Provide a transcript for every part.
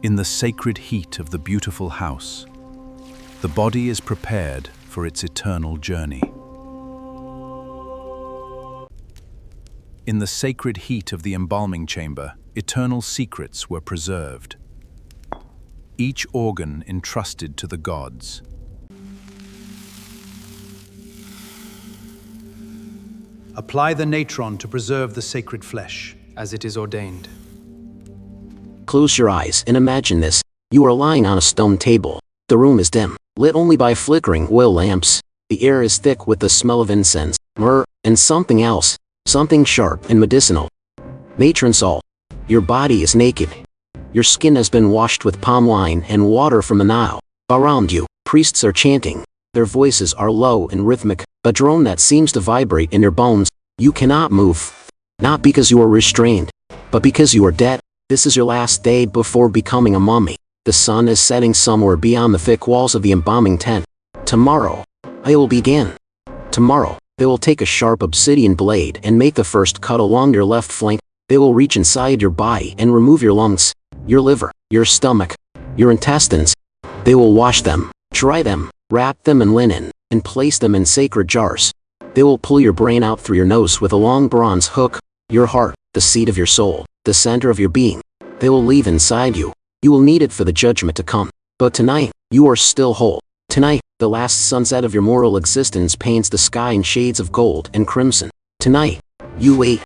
In the sacred heat of the beautiful house, the body is prepared for its eternal journey. In the sacred heat of the embalming chamber, eternal secrets were preserved, each organ entrusted to the gods. Apply the natron to preserve the sacred flesh, as it is ordained. Close your eyes and imagine this. You are lying on a stone table. The room is dim, lit only by flickering oil lamps. The air is thick with the smell of incense, myrrh, and something else, something sharp and medicinal. Matron salt. Your body is naked. Your skin has been washed with palm wine and water from the Nile. Around you, priests are chanting. Their voices are low and rhythmic, a drone that seems to vibrate in your bones. You cannot move. Not because you are restrained, but because you are dead. This is your last day before becoming a mummy. The sun is setting somewhere beyond the thick walls of the embalming tent. Tomorrow, I will begin. Tomorrow, they will take a sharp obsidian blade and make the first cut along your left flank. They will reach inside your body and remove your lungs, your liver, your stomach, your intestines. They will wash them, dry them, wrap them in linen, and place them in sacred jars. They will pull your brain out through your nose with a long bronze hook, your heart, the seat of your soul, the center of your being. They will leave inside you. You will need it for the judgment to come. But tonight, you are still whole. Tonight, the last sunset of your mortal existence paints the sky in shades of gold and crimson. Tonight, you wait.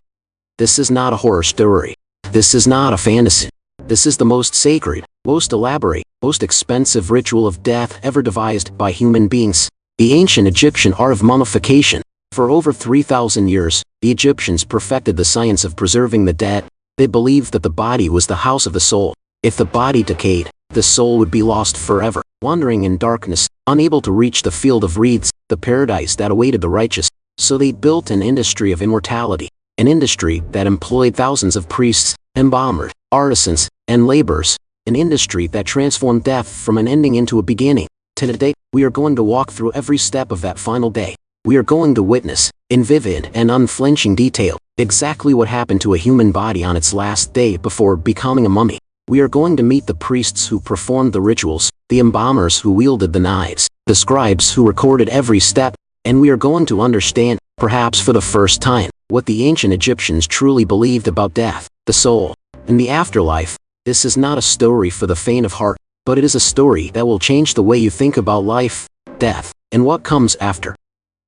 This is not a horror story. This is not a fantasy. This is the most sacred, most elaborate, most expensive ritual of death ever devised by human beings. The ancient Egyptian art of mummification. For over 3,000 years, the Egyptians perfected the science of preserving the dead. They believed that the body was the house of the soul. If the body decayed, the soul would be lost forever, wandering in darkness, unable to reach the field of reeds, the paradise that awaited the righteous. So they built an industry of immortality, an industry that employed thousands of priests, embalmers, artisans, and laborers, an industry that transformed death from an ending into a beginning. Today, we are going to walk through every step of that final day. We are going to witness, in vivid and unflinching detail, exactly what happened to a human body on its last day before becoming a mummy. We are going to meet the priests who performed the rituals, the embalmers who wielded the knives, the scribes who recorded every step, and we are going to understand, perhaps for the first time, what the ancient Egyptians truly believed about death, the soul, and the afterlife. This is not a story for the faint of heart, but it is a story that will change the way you think about life, death, and what comes after.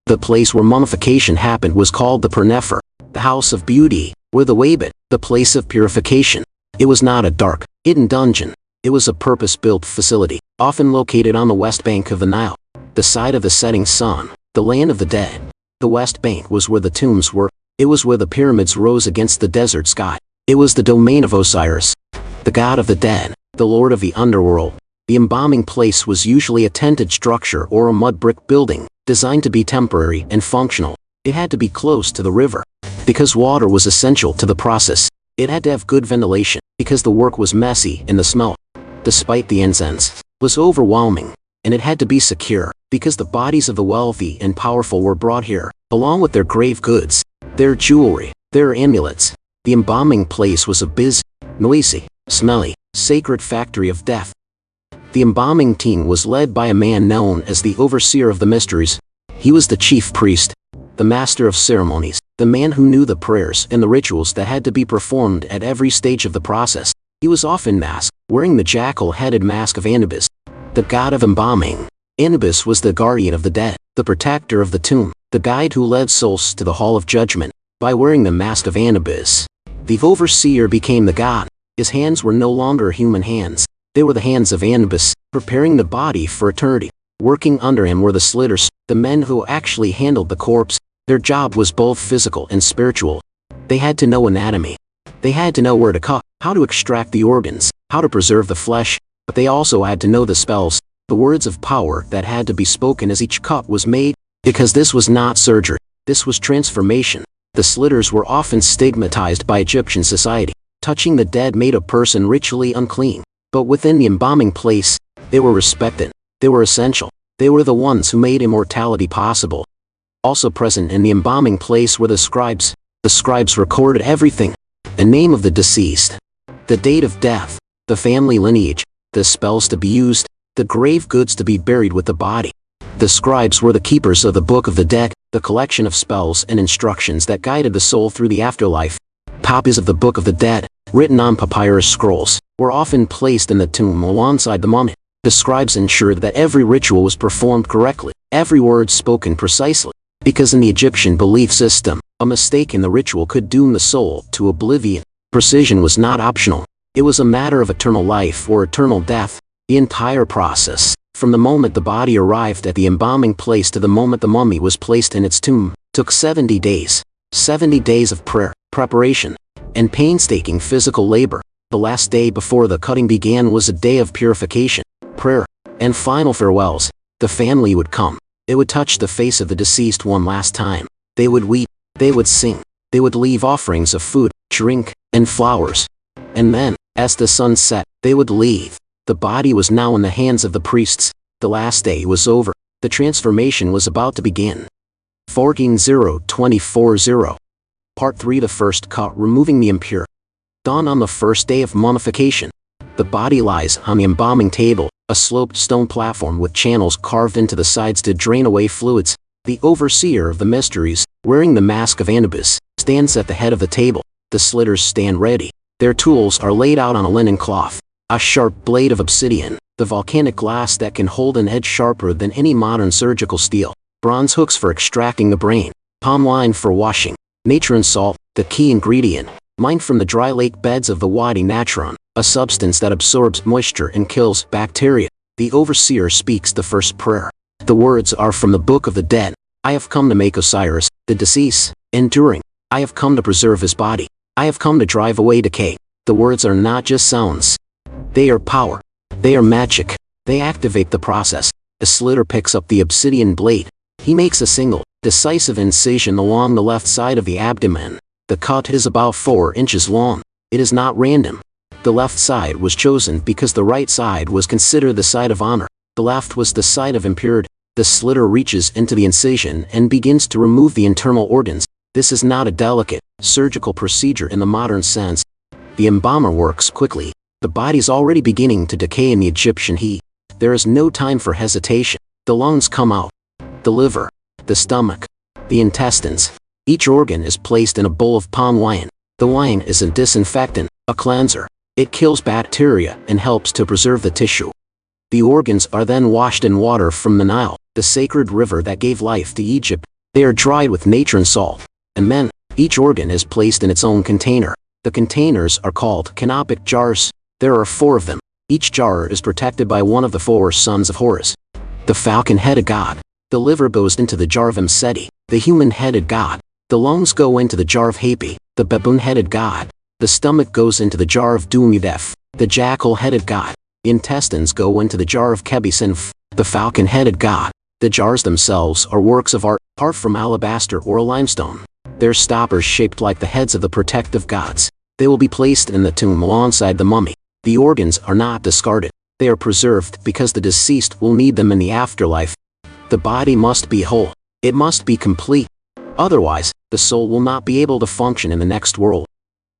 The place where mummification happened was called the Pernefer, the house of beauty, or the Waybit, the place of purification. It was not a dark, hidden dungeon. It was a purpose-built facility, often located on the west bank of the Nile, the side of the setting sun, the land of the dead. The west bank was where the tombs were. It was where the pyramids rose against the desert sky. It was the domain of Osiris, the god of the dead, the lord of the underworld. The embalming place was usually a tented structure or a mud brick building, designed to be temporary and functional. It had to be close to the river, because water was essential to the process. It had to have good ventilation, because the work was messy and the smell, despite the incense, was overwhelming. And it had to be secure, because the bodies of the wealthy and powerful were brought here, along with their grave goods, their jewelry, their amulets. The embalming place was a noisy, smelly, sacred factory of death. The embalming team was led by a man known as the overseer of the mysteries. He was the chief priest, the master of ceremonies, the man who knew the prayers and the rituals that had to be performed at every stage of the process. He was often masked, wearing the jackal-headed mask of Anubis, the god of embalming. Anubis was the guardian of the dead, the protector of the tomb, the guide who led souls to the hall of judgment. By wearing the mask of Anubis, the overseer became the god. His hands were no longer human hands. They were the hands of Anubis, preparing the body for eternity. Working under him were the slitters, the men who actually handled the corpse. Their job was both physical and spiritual. They had to know anatomy. They had to know where to cut, how to extract the organs, how to preserve the flesh, but they also had to know the spells, the words of power that had to be spoken as each cut was made, because this was not surgery, this was transformation. The slitters were often stigmatized by Egyptian society. Touching the dead made a person ritually unclean. But within the embalming place, they were respected. They were essential. They were the ones who made immortality possible. Also present in the embalming place were the scribes. The scribes recorded everything. The name of the deceased, the date of death, the family lineage, the spells to be used, the grave goods to be buried with the body. The scribes were the keepers of the Book of the Dead, the collection of spells and instructions that guided the soul through the afterlife. Copies of the Book of the Dead, written on papyrus scrolls, were often placed in the tomb alongside the mummy. The scribes ensured that every ritual was performed correctly, every word spoken precisely, because in the Egyptian belief system, a mistake in the ritual could doom the soul to oblivion. Precision was not optional. It was a matter of eternal life or eternal death. The entire process, from the moment the body arrived at the embalming place to the moment the mummy was placed in its tomb, took 70 days. 70 days of prayer, preparation, and painstaking physical labor. The last day before the cutting began was a day of purification, prayer, and final farewells. The family would come. It would touch the face of the deceased one last time. They would weep. They would sing. They would leave offerings of food, drink, and flowers. And then, as the sun set, they would leave. The body was now in the hands of the priests. The last day was over. The transformation was about to begin. 14.0.24.0 Part 3 The first cut, removing the impure. Dawn on the first day of mummification. The body lies on the embalming table, a sloped stone platform with channels carved into the sides to drain away fluids. The overseer of the mysteries, wearing the mask of Anubis, stands at the head of the table. The slitters stand ready. Their tools are laid out on a linen cloth. A sharp blade of obsidian, the volcanic glass that can hold an edge sharper than any modern surgical steel. Bronze hooks for extracting the brain. Palm wine for washing. Natron salt, the key ingredient, mined from the dry lake beds of the Wadi Natron, a substance that absorbs moisture and kills bacteria. The overseer speaks the first prayer. The words are from the Book of the Dead. I have come to make Osiris, the deceased, enduring. I have come to preserve his body. I have come to drive away decay. The words are not just sounds. They are power. They are magic. They activate the process. The slitter picks up the obsidian blade. He makes a single, decisive incision along the left side of the abdomen. The cut is about 4 inches long. It is not random. The left side was chosen because the right side was considered the side of honor. The left was the side of impurity. The slitter reaches into the incision and begins to remove the internal organs. This is not a delicate, surgical procedure in the modern sense. The embalmer works quickly. The body's already beginning to decay in the Egyptian heat. There is no time for hesitation. The lungs come out. The liver, the stomach, the intestines. Each organ is placed in a bowl of palm wine. The wine is a disinfectant, a cleanser. It kills bacteria and helps to preserve the tissue. The organs are then washed in water from the Nile, the sacred river that gave life to Egypt. They are dried with natron salt. And then, each organ is placed in its own container. The containers are called canopic jars. There are 4 of them. Each jar is protected by one of the 4 sons of Horus. The falcon-headed god. The liver goes into the jar of Seti, the human-headed god. The lungs go into the jar of Hapi, the baboon-headed god. The stomach goes into the jar of Dumudef, the jackal-headed god. The intestines go into the jar of Kebisinf, the falcon-headed god. The jars themselves are works of art, carved from alabaster or limestone. Their stoppers shaped like the heads of the protective gods. They will be placed in the tomb alongside the mummy. The organs are not discarded. They are preserved because the deceased will need them in the afterlife. The body must be whole. It must be complete. Otherwise, the soul will not be able to function in the next world.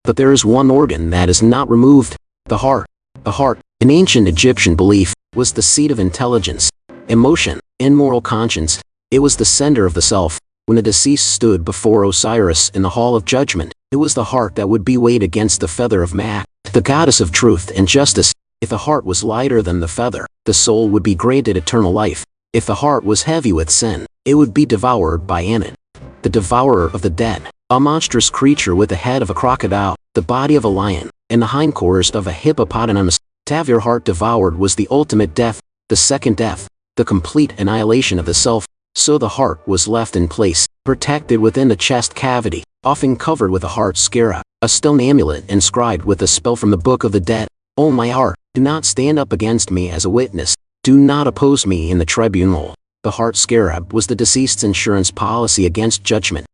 But there is one organ that is not removed: the heart. The heart, in ancient Egyptian belief, was the seat of intelligence, emotion, and moral conscience. It was the center of the self. When the deceased stood before Osiris in the Hall of Judgment, it was the heart that would be weighed against the feather of Maat, the goddess of truth and justice. If the heart was lighter than the feather, the soul would be granted eternal life. If the heart was heavy with sin, it would be devoured by Anat, the devourer of the dead, a monstrous creature with the head of a crocodile, the body of a lion, and the hindquarters of a hippopotamus. To have your heart devoured was the ultimate death, the second death, the complete annihilation of the self. So the heart was left in place, protected within the chest cavity, often covered with a heart scarab, a stone amulet inscribed with a spell from the Book of the Dead. O my heart, do not stand up against me as a witness. Do not oppose me in the tribunal. The heart scarab was the deceased's insurance policy against judgment.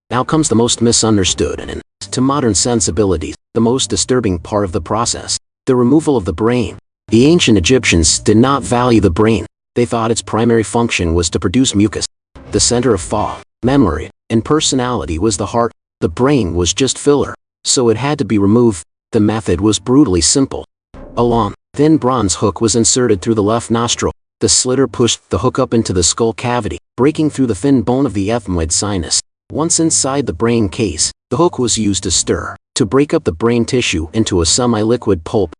Now comes the most misunderstood and, to modern sensibilities, the most disturbing part of the process: the removal of the brain. The ancient Egyptians did not value the brain. They thought its primary function was to produce mucus. The center of thought, memory, and personality was the heart. The brain was just filler, so it had to be removed. The method was brutally simple. A long, thin bronze hook was inserted through the left nostril. The slitter pushed the hook up into the skull cavity, breaking through the thin bone of the ethmoid sinus. Once inside the brain case, the hook was used to break up the brain tissue into a semi-liquid pulp.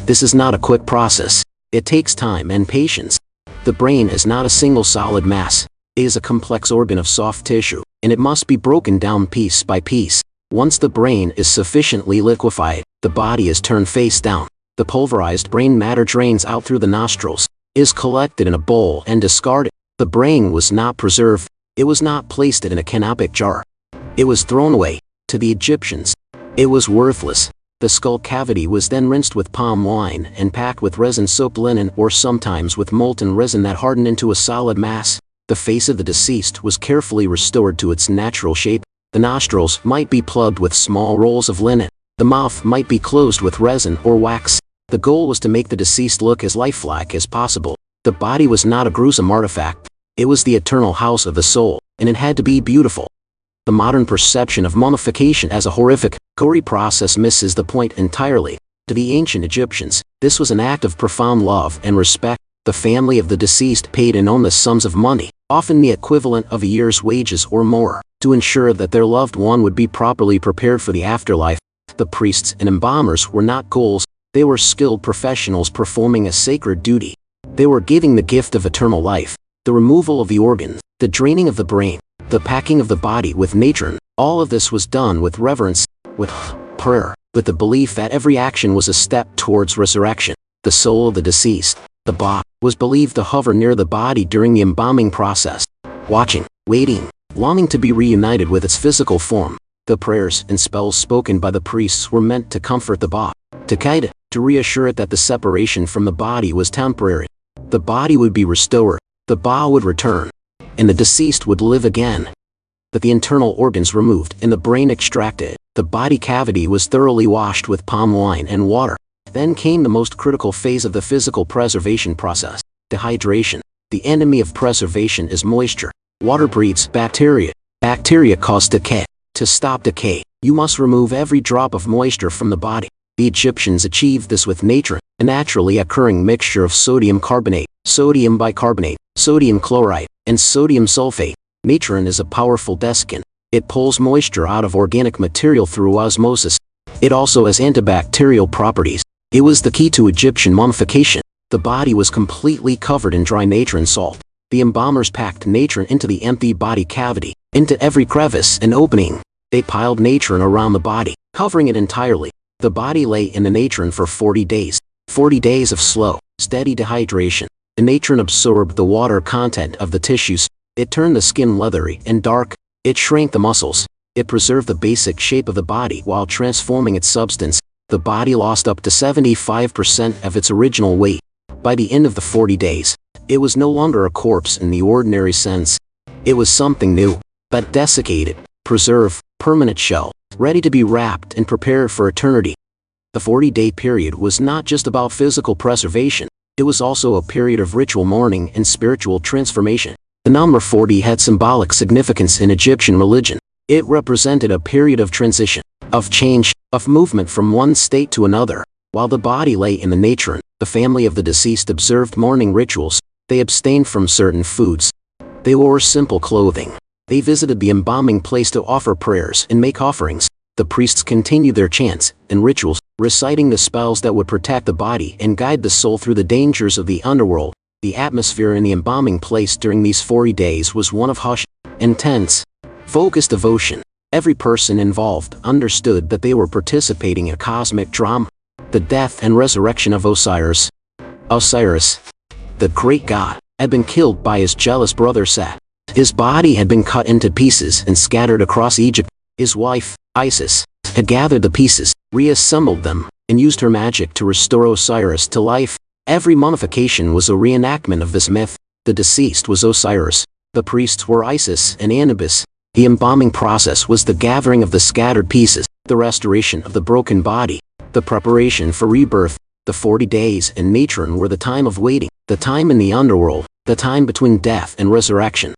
This is not a quick process. It takes time and patience. The brain is not a single solid mass. It is a complex organ of soft tissue, and it must be broken down piece by piece. Once the brain is sufficiently liquefied, the body is turned face down. The pulverized brain matter drains out through the nostrils, is collected in a bowl and discarded. The brain was not preserved. It was not placed in a canopic jar. It was thrown away. To the Egyptians, it was worthless. The skull cavity was then rinsed with palm wine and packed with resin-soaked linen or sometimes with molten resin that hardened into a solid mass. The face of the deceased was carefully restored to its natural shape. The nostrils might be plugged with small rolls of linen. The mouth might be closed with resin or wax. The goal was to make the deceased look as lifelike as possible. The body was not a gruesome artifact. It was the eternal house of the soul, and it had to be beautiful. The modern perception of mummification as a horrific, gory process misses the point entirely. To the ancient Egyptians, this was an act of profound love and respect. The family of the deceased paid enormous sums of money, often the equivalent of a year's wages or more, to ensure that their loved one would be properly prepared for the afterlife. The priests and embalmers were not ghouls. They were skilled professionals performing a sacred duty. They were giving the gift of eternal life. The removal of the organs, the draining of the brain, the packing of the body with natron, all of this was done with reverence, with prayer, with the belief that every action was a step towards resurrection. The soul of the deceased, the ba, was believed to hover near the body during the embalming process, watching, waiting, longing to be reunited with its physical form. The prayers and spells spoken by the priests were meant to comfort the ba, to guide it, to reassure it that the separation from the body was temporary. The body would be restored, the ba would return, and the deceased would live again. That the internal organs removed and the brain extracted, the body cavity was thoroughly washed with palm wine and water. Then came the most critical phase of the physical preservation process, dehydration. The enemy of preservation is moisture. Water breeds bacteria. Bacteria cause decay. To stop decay, you must remove every drop of moisture from the body. The Egyptians achieved this with natron, a naturally occurring mixture of sodium carbonate, sodium bicarbonate, sodium chloride, and sodium sulfate. Natron is a powerful desiccant. It pulls moisture out of organic material through osmosis. It also has antibacterial properties. It was the key to Egyptian mummification. The body was completely covered in dry natron salt. The embalmers packed natron into the empty body cavity, into every crevice and opening. They piled natron around the body, covering it entirely. The body lay in the natron for 40 days. 40 days of slow, steady dehydration. The natron absorbed the water content of the tissues. It turned the skin leathery and dark. It shrank the muscles. It preserved the basic shape of the body while transforming its substance. The body lost up to 75% of its original weight. By the end of the 40 days, it was no longer a corpse in the ordinary sense. It was something new, but desiccated, preserved, permanent shell, ready to be wrapped and prepared for eternity. The 40-day period was not just about physical preservation. It was also a period of ritual mourning and spiritual transformation. The number 40 had symbolic significance in Egyptian religion. It represented a period of transition, of change, of movement from one state to another. While the body lay in the natron, the family of the deceased observed mourning rituals. They abstained from certain foods. They wore simple clothing. They visited the embalming place to offer prayers and make offerings. The priests continued their chants and rituals, reciting the spells that would protect the body and guide the soul through the dangers of the underworld. The atmosphere in the embalming place during these 40 days was one of hushed, intense, focused devotion. Every person involved understood that they were participating in a cosmic drama. The death and resurrection of Osiris. Osiris, the great god, had been killed by his jealous brother Set. His body had been cut into pieces and scattered across Egypt. His wife, Isis, had gathered the pieces, reassembled them, and used her magic to restore Osiris to life. Every mummification was a reenactment of this myth. The deceased was Osiris. The priests were Isis and Anubis. The embalming process was the gathering of the scattered pieces, the restoration of the broken body, the preparation for rebirth. The 40 days in natron were the time of waiting, the time in the underworld, the time between death and resurrection.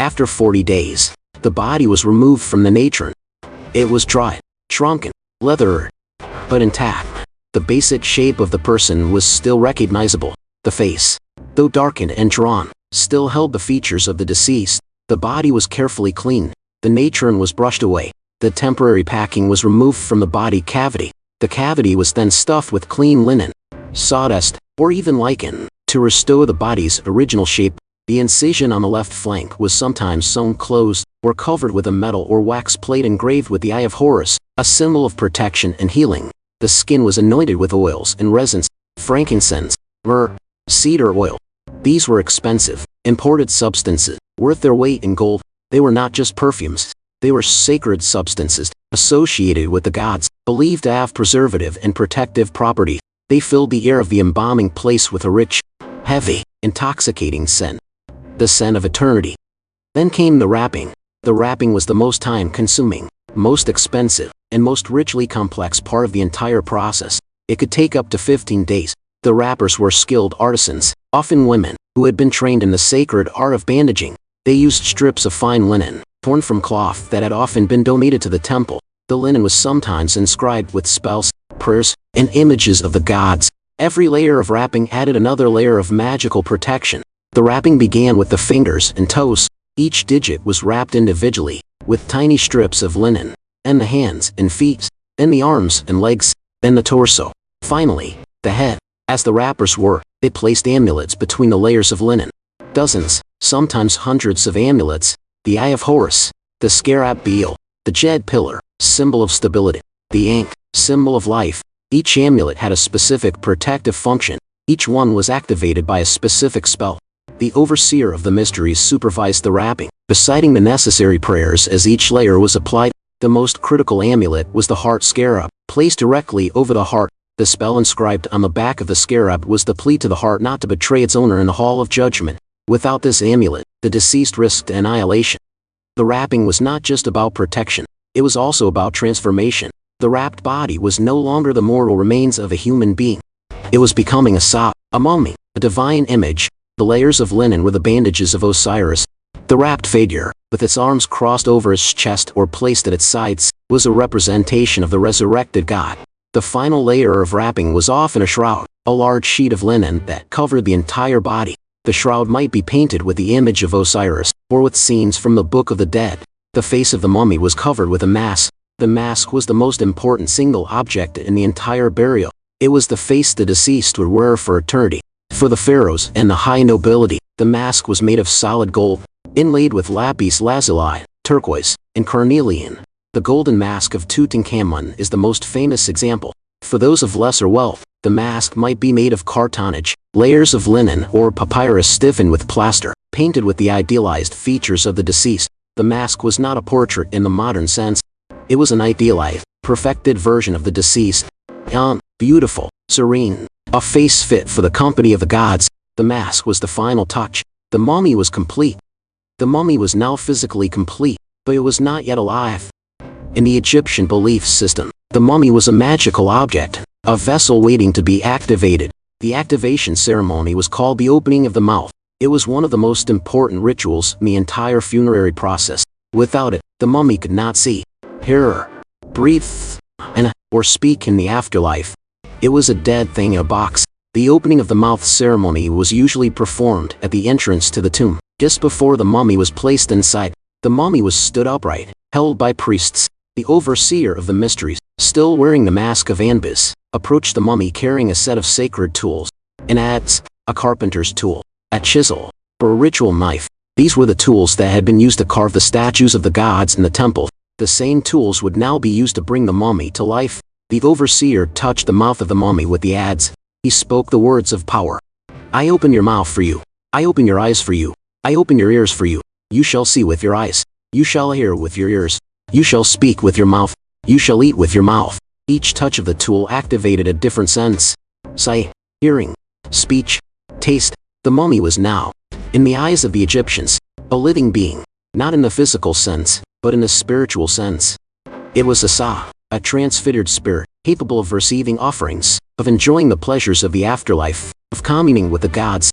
After 40 days, the body was removed from the natron. It was dried, shrunken, leathered, but intact. the basic shape of the person was still recognizable. The face, though darkened and drawn, still held the features of the deceased. The body was carefully cleaned. The natron was brushed away. The temporary packing was removed from the body cavity. The cavity was then stuffed with clean linen, sawdust, or even lichen, to restore the body's original shape. The incision on the left flank was sometimes sewn closed, or covered with a metal or wax plate engraved with the Eye of Horus, a symbol of protection and healing. The skin was anointed with oils and resins, frankincense, myrrh, cedar oil. These were expensive, imported substances, worth their weight in gold. They were not just perfumes. They were sacred substances, associated with the gods, believed to have preservative and protective property. They filled the air of the embalming place with a rich, heavy, intoxicating scent. The scent of eternity. Then came the wrapping. The wrapping was the most time-consuming, most expensive, and most richly complex part of the entire process. It could take up to 15 days. The wrappers were skilled artisans, often women, who had been trained in the sacred art of bandaging. They used strips of fine linen, torn from cloth that had often been donated to the temple. The linen was sometimes inscribed with spells, prayers, and images of the gods. Every layer of wrapping added another layer of magical protection. The wrapping began with the fingers and toes. Each digit was wrapped individually, with tiny strips of linen, and the hands and feet, then the arms and legs, then the torso. Finally, the head. As the wrappers were, they placed amulets between the layers of linen. Dozens, sometimes hundreds of amulets. The Eye of Horus, the scarab beetle, the jed pillar, symbol of stability, the ink, symbol of life. Each amulet had a specific protective function. Each one was activated by a specific spell. The overseer of the mysteries supervised the wrapping, reciting the necessary prayers as each layer was applied. The most critical amulet was the heart scarab, placed directly over the heart. The spell inscribed on the back of the scarab was the plea to the heart not to betray its owner in the hall of judgment. Without this amulet, the deceased risked annihilation. The wrapping was not just about protection, it was also about transformation. The wrapped body was no longer the mortal remains of a human being. It was becoming a mummy, a divine image. The layers of linen were the bandages of Osiris. The wrapped figure, with its arms crossed over its chest or placed at its sides, was a representation of the resurrected god. The final layer of wrapping was often a shroud, a large sheet of linen that covered the entire body. The shroud might be painted with the image of Osiris, or with scenes from the Book of the Dead. The face of the mummy was covered with a mask. The mask was the most important single object in the entire burial. It was the face the deceased would wear for eternity. For the pharaohs and the high nobility, the mask was made of solid gold, inlaid with lapis lazuli, turquoise, and carnelian. The golden mask of Tutankhamun is the most famous example. For those of lesser wealth, the mask might be made of cartonnage, layers of linen or papyrus stiffened with plaster, painted with the idealized features of the deceased. The mask was not a portrait in the modern sense. It was an idealized, perfected version of the deceased. Beautiful, serene, a face fit for the company of the gods. The mask was the final touch. The mummy was complete. The mummy was now physically complete, but it was not yet alive. In the Egyptian belief system, the mummy was a magical object, a vessel waiting to be activated. The activation ceremony was called the opening of the mouth. It was one of the most important rituals in the entire funerary process. Without it, the mummy could not see, hear, breathe, or speak in the afterlife. It was a dead thing in a box. The opening of the mouth ceremony was usually performed at the entrance to the tomb. Just before the mummy was placed inside, the mummy was stood upright, held by priests. The overseer of the mysteries, still wearing the mask of Anubis, approached the mummy carrying a set of sacred tools. An adze, a carpenter's tool, a chisel, or a ritual knife. These were the tools that had been used to carve the statues of the gods in the temple. The same tools would now be used to bring the mummy to life. The overseer touched the mouth of the mummy with the adze. He spoke the words of power. I open your mouth for you. I open your eyes for you. I open your ears for you. You shall see with your eyes. You shall hear with your ears. You shall speak with your mouth. You shall eat with your mouth. Each touch of the tool activated a different sense. Sight, hearing, speech, taste. The mummy was now, in the eyes of the Egyptians, a living being, not in the physical sense, but in the spiritual sense. It was a transfigured spirit, capable of receiving offerings, of enjoying the pleasures of the afterlife, of communing with the gods.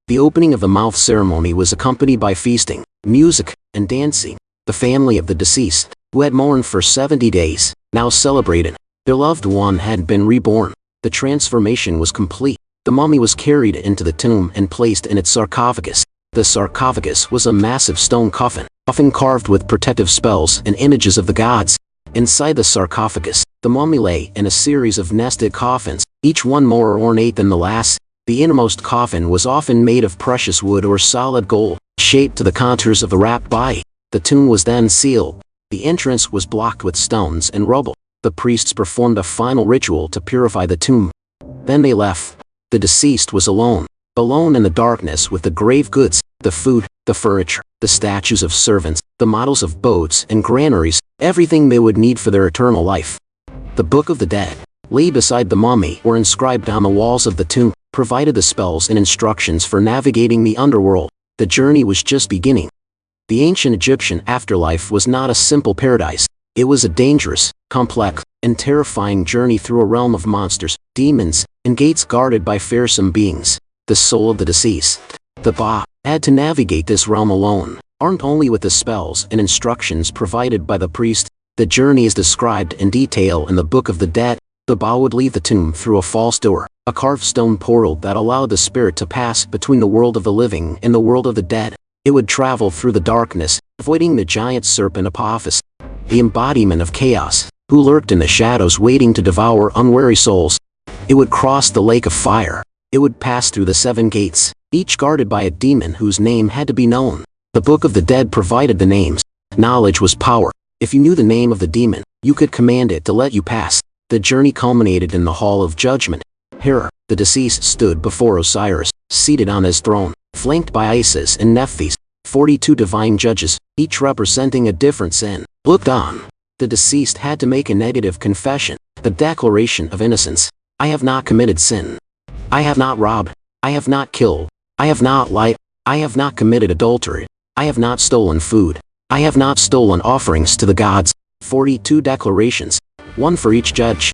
The opening of the mouth ceremony was accompanied by feasting, music, and dancing. The family of the deceased, who had mourned for 70 days, now celebrated. Their loved one had been reborn. The transformation was complete. The mummy was carried into the tomb and placed in its sarcophagus. The sarcophagus was a massive stone coffin, often carved with protective spells and images of the gods. Inside the sarcophagus, the mummy lay in a series of nested coffins, each one more ornate than the last. The innermost coffin was often made of precious wood or solid gold, shaped to the contours of the wrapped body. The tomb was then sealed. The entrance was blocked with stones and rubble. The priests performed a final ritual to purify the tomb. Then they left. The deceased was alone in the darkness with the grave goods, the food, the furniture, the statues of servants, the models of boats and granaries, everything they would need for their eternal life. The Book of the Dead lay beside the mummy or inscribed on the walls of the tomb, provided the spells and instructions for navigating the underworld. The journey was just beginning. The ancient Egyptian afterlife was not a simple paradise. It was a dangerous, complex, and terrifying journey through a realm of monsters, demons, and gates guarded by fearsome beings. The soul of the deceased, the Ba, had to navigate this realm alone, armed only with the spells and instructions provided by the priest. The journey is described in detail in the Book of the Dead. The Ba would leave the tomb through a false door, a carved stone portal that allowed the spirit to pass between the world of the living and the world of the dead. It would travel through the darkness, avoiding the giant serpent Apophis, the embodiment of chaos, who lurked in the shadows waiting to devour unwary souls. It would cross the lake of fire. It would pass through the 7 gates, each guarded by a demon whose name had to be known. The Book of the Dead provided the names. Knowledge was power. If you knew the name of the demon, you could command it to let you pass. The journey culminated in the Hall of Judgment. Here, the deceased stood before Osiris, seated on his throne, flanked by Isis and Nephthys, 42 divine judges, each representing a different sin. Looked on. The deceased had to make a negative confession, the declaration of innocence. I have not committed sin. I have not robbed. I have not killed. I have not lied. I have not committed adultery. I have not stolen food. I have not stolen offerings to the gods. 42 declarations, one for each judge.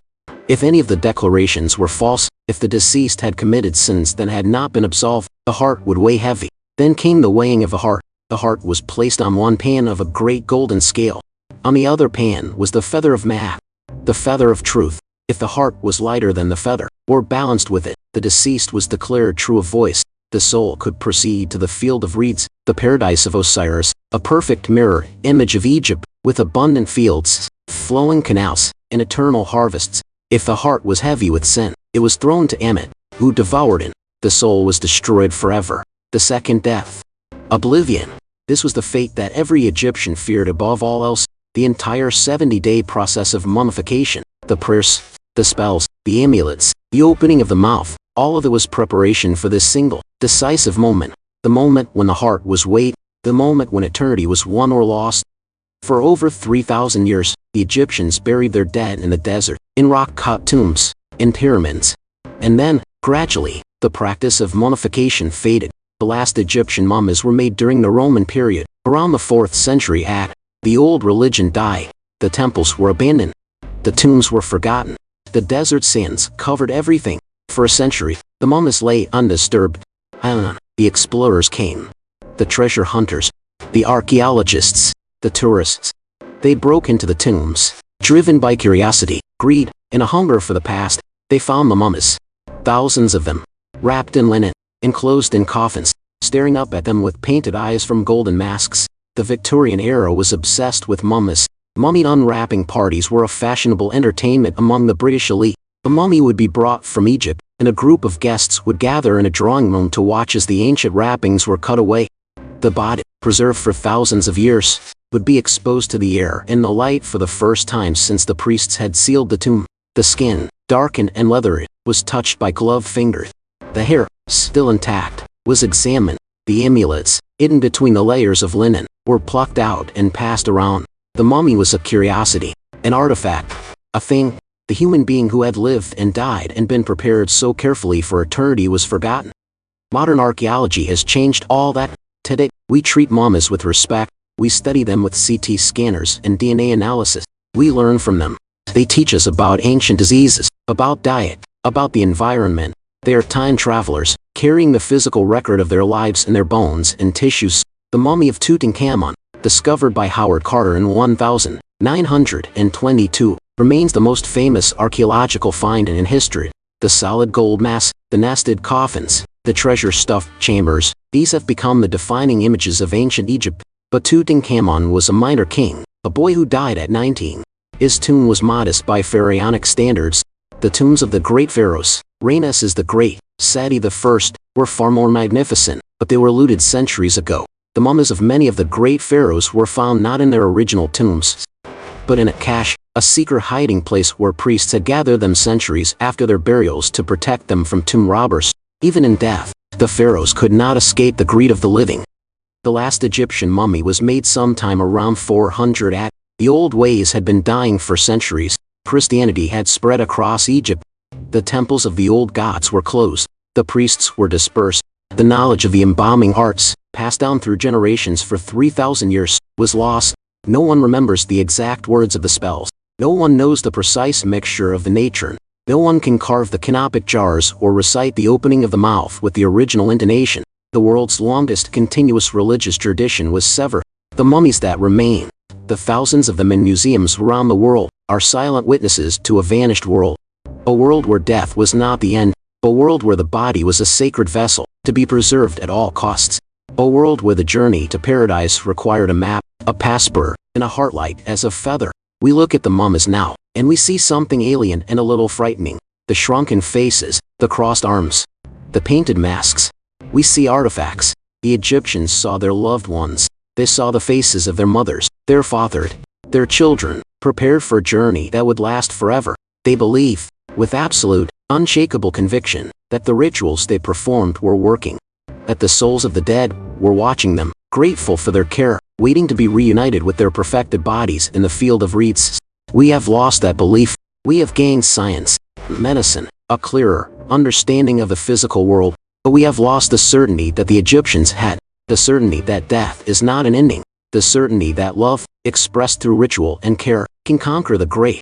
If any of the declarations were false, if the deceased had committed sins that had not been absolved, the heart would weigh heavy. Then came the weighing of the heart. The heart was placed on one pan of a great golden scale. On the other pan was the feather of math, the feather of truth. If the heart was lighter than the feather, or balanced with it, the deceased was declared true of voice. The soul could proceed to the field of reeds, the paradise of Osiris, a perfect mirror image of Egypt, with abundant fields, flowing canals, and eternal harvests. If the heart was heavy with sin, it was thrown to Ammon, who devoured it. The soul was destroyed forever. The second death. Oblivion. This was the fate that every Egyptian feared above all else. The entire 70-day process of mummification, the prayers, the spells, the amulets, the opening of the mouth, all of it was preparation for this single, decisive moment. The moment when the heart was weighed, the moment when eternity was won or lost. For over 3,000 years, the Egyptians buried their dead in the desert, in rock-cut tombs, in pyramids. And then, gradually, the practice of mummification faded. The last Egyptian mummies were made during the Roman period, around the 4th century AD. The old religion died. The temples were abandoned. The tombs were forgotten. The desert sands covered everything. For a century, the mummies lay undisturbed. The explorers came. The treasure hunters. The archaeologists. The tourists. They broke into the tombs. Driven by curiosity, greed, and a hunger for the past, they found the mummies. Thousands of them. Wrapped in linen. Enclosed in coffins. Staring up at them with painted eyes from golden masks. The Victorian era was obsessed with mummies. Mummy unwrapping parties were a fashionable entertainment among the British elite. A mummy would be brought from Egypt, and a group of guests would gather in a drawing room to watch as the ancient wrappings were cut away. The body, preserved for thousands of years, would be exposed to the air and the light for the first time since the priests had sealed the tomb. The skin, darkened and leathery, was touched by gloved fingers. The hair, still intact, was examined. The amulets, hidden between the layers of linen, were plucked out and passed around. The mummy was a curiosity, an artifact, a thing. The human being who had lived and died and been prepared so carefully for eternity was forgotten. Modern archaeology has changed all that. Today, we treat mummies with respect. We study them with CT scanners and DNA analysis. We learn from them. They teach us about ancient diseases, about diet, about the environment. They are time travelers, carrying the physical record of their lives in their bones and tissues. The mummy of Tutankhamun, discovered by Howard Carter in 1922, remains the most famous archaeological find in history. the solid gold mass, the nested coffins, the treasure-stuffed chambers, these have become the defining images of ancient Egypt. But Tutankhamun was a minor king, a boy who died at 19. His tomb was modest by pharaonic standards. The tombs of the great pharaohs, Ramesses the Great, Seti I, were far more magnificent, but they were looted centuries ago. The mummies of many of the great pharaohs were found not in their original tombs, but in a cache, a secret hiding place where priests had gathered them centuries after their burials to protect them from tomb robbers. Even in death, the pharaohs could not escape the greed of the living. The last Egyptian mummy was made sometime around 400 AD. The old ways had been dying for centuries. Christianity had spread across Egypt. The temples of the old gods were closed. The priests were dispersed. The knowledge of the embalming arts, passed down through generations for 3,000 years, was lost. No one remembers the exact words of the spells. No one knows the precise mixture of the natron. No one can carve the canopic jars or recite the opening of the mouth with the original intonation. The world's longest continuous religious tradition was severed. The mummies that remain, the thousands of them in museums around the world, are silent witnesses to a vanished world. A world where death was not the end. A world where the body was a sacred vessel, to be preserved at all costs. A world where the journey to paradise required a map, a passport, and a heart light as a feather. We look at the mummies now, and we see something alien and a little frightening. The shrunken faces, the crossed arms, the painted masks. We see artifacts. The Egyptians saw their loved ones. They saw the faces of their mothers, their fathers, their children, prepared for a journey that would last forever. They believe, with absolute, unshakable conviction, that the rituals they performed were working. That the souls of the dead were watching them, grateful for their care, waiting to be reunited with their perfected bodies in the field of reeds. We have lost that belief. We have gained science, medicine, a clearer understanding of the physical world, but we have lost the certainty that the Egyptians had, the certainty that death is not an ending, the certainty that love, expressed through ritual and care, can conquer the grave.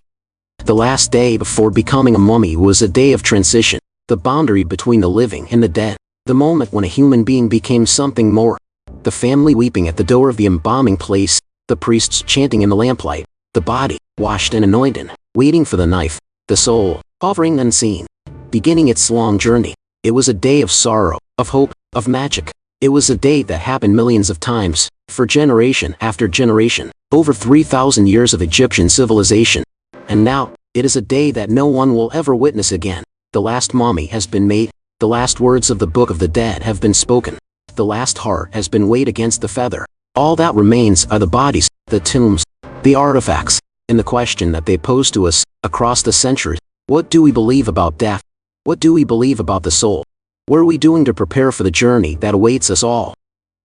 The last day before becoming a mummy was a day of transition, the boundary between the living and the dead, the moment when a human being became something more. The family weeping at the door of the embalming place, the priests chanting in the lamplight, the body, washed and anointed, waiting for the knife, the soul, hovering unseen, beginning its long journey. It was a day of sorrow, of hope, of magic. It was a day that happened millions of times, for generation after generation, over 3,000 years of Egyptian civilization. And now, it is a day that no one will ever witness again. The last mummy has been made. The last words of the Book of the Dead have been spoken. The last heart has been weighed against the feather. All that remains are the bodies, the tombs, the artifacts, and the question that they pose to us, across the centuries. What do we believe about death? What do we believe about the soul? What are we doing to prepare for the journey that awaits us all?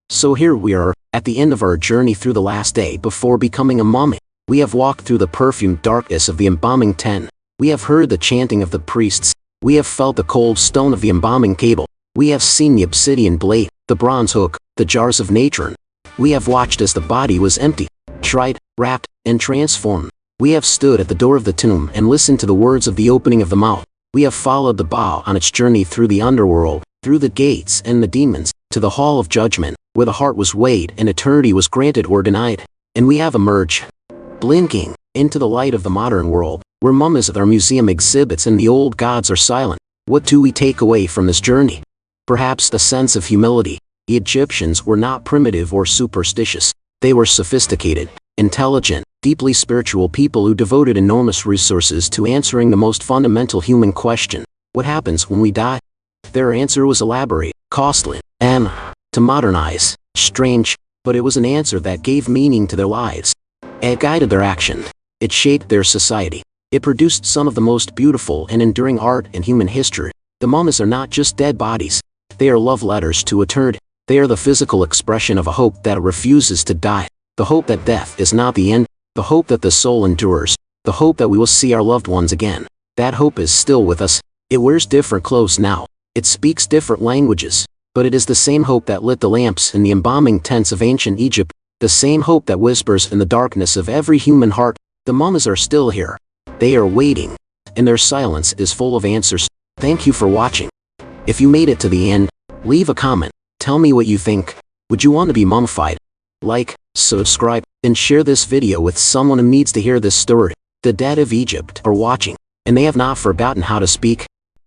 So here we are, at the end of our journey through the last day before becoming a mummy. We have walked through the perfumed darkness of the embalming tent. We have heard the chanting of the priests. We have felt the cold stone of the embalming cable. We have seen the obsidian blade, the bronze hook, the jars of natron. We have watched as the body was empty, tried, wrapped, and transformed. We have stood at the door of the tomb and listened to the words of the opening of the mouth. We have followed the bow on its journey through the underworld, through the gates and the demons, to the hall of judgment, where the heart was weighed and eternity was granted or denied. And we have emerged, blinking, into the light of the modern world, where mummies of our museum exhibits and the old gods are silent. What do we take away from this journey? Perhaps the sense of humility. The Egyptians were not primitive or superstitious. They were sophisticated, intelligent, deeply spiritual people who devoted enormous resources to answering the most fundamental human question: what happens when we die? Their answer was elaborate, costly, and, to modern eyes, strange, but it was an answer that gave meaning to their lives. It guided their action. It shaped their society. It produced some of the most beautiful and enduring art in human history. The mummies are not just dead bodies. They are love letters to eternity. They are the physical expression of a hope that refuses to die. The hope that death is not the end. The hope that the soul endures. The hope that we will see our loved ones again. That hope is still with us. It wears different clothes now. It speaks different languages. But it is the same hope that lit the lamps in the embalming tents of ancient Egypt. The same hope that whispers in the darkness of every human heart. The mummies are still here. They are waiting. And their silence is full of answers. Thank you for watching. If you made it to the end, leave a comment. Tell me what you think. Would you want to be mummified? Like, subscribe, and share this video with someone who needs to hear this story. The dead of Egypt are watching, and they have not forgotten how to speak.